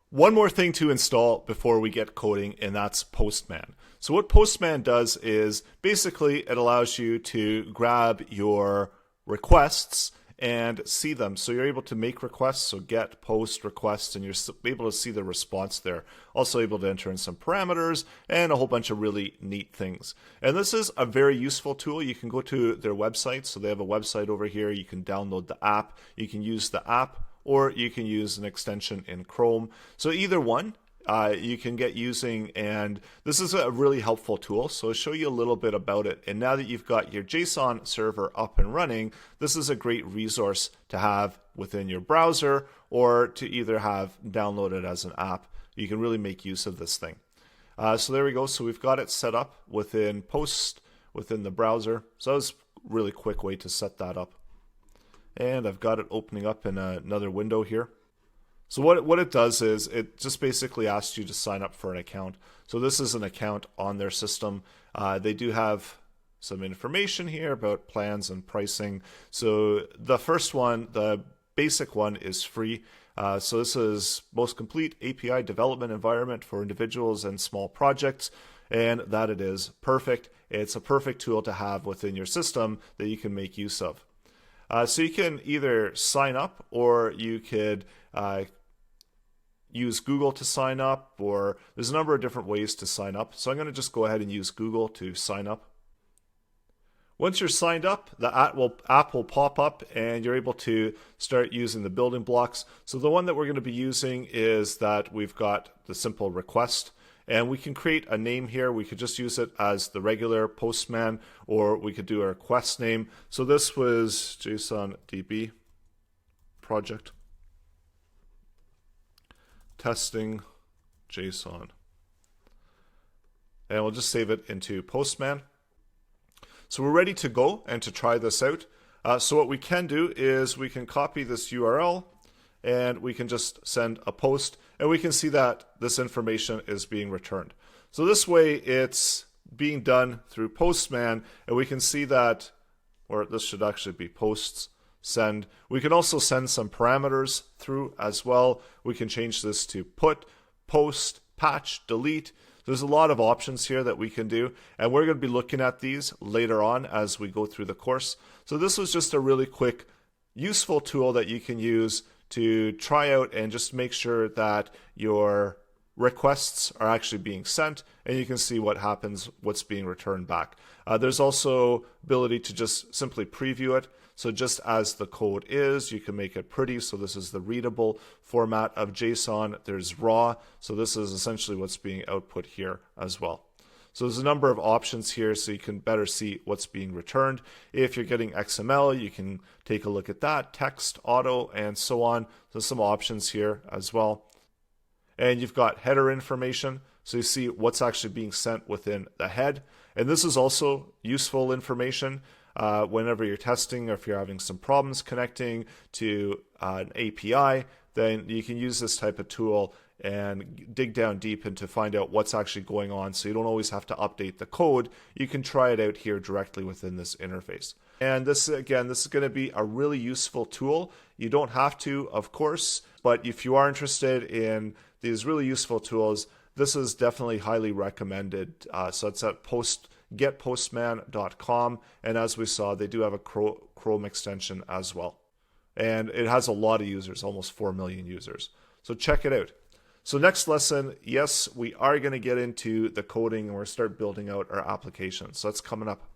One more thing to install before we get coding, and that's Postman. So what Postman does is basically it allows you to grab your requests and see them. So you're able to make requests, so get, post, request, and you're able to see the response there. Also able to enter in some parameters and a whole bunch of really neat things. And this is a very useful tool. You can go to their website. So they have a website over here. You can download the app. You can use the app, or you can use an extension in Chrome. So either one you can get using, and this is a really helpful tool. So I'll show you a little bit about it. And now that you've got your JSON server up and running, this is a great resource to have within your browser or to either have downloaded as an app. You can really make use of this thing. So there we go. So we've got it set up within within the browser. So that was a really quick way to set that up. And I've got it opening up in another window here. So what it does is it just basically asks you to sign up for an account. So this is an account on their system. They do have some information here about plans and pricing. So the first one, the basic one, is free. So this is most complete API development environment for individuals and small projects. And that it is perfect. It's a perfect tool to have within your system that you can make use of. So you can either sign up, or you could use Google to sign up, or there's a number of different ways to sign up. So I'm going to just go ahead and use Google to sign up. Once you're signed up, the app will pop up and you're able to start using the building blocks. So the one that we're going to be using is that we've got the simple request. And we can create a name here. We could just use it as the regular Postman, or we could do a request name. So this was JSON project testing JSON. And we'll just save it into Postman. So we're ready to go and to try this out. So what we can do is we can copy this URL and we can just send a post, and we can see that this information is being returned. So this way it's being done through Postman, and we can see that, or this should actually be posts, send. We can also send some parameters through as well. We can change this to put, post, patch, delete. There's a lot of options here that we can do, and we're going to be looking at these later on as we go through the course. So this was just a really quick, useful tool that you can use to try out and just make sure that your requests are actually being sent, and you can see what happens, what's being returned back. There's also ability to just simply preview it. So just as the code is, you can make it pretty. So this is the readable format of JSON. There's raw. So this is essentially what's being output here as well. So there's a number of options here so you can better see what's being returned. If you're getting XML, you can take a look at that, text, auto, and so on. There's some options here as well. And you've got header information, so you see what's actually being sent within the head. And this is also useful information whenever you're testing, or if you're having some problems connecting to an API, then you can use this type of tool and dig down deep and to find out what's actually going on, so you don't always have to update the code. You can try it out here directly within this interface. And this, again, this is going to be a really useful tool. You don't have to, of course, but if you are interested in these really useful tools, this is definitely highly recommended. So it's at getpostman.com, and as we saw, they do have a Chrome extension as well. And it has a lot of users, almost 4 million users. So check it out. So next lesson, yes, we are going to get into the coding and we're start building out our application. So that's coming up.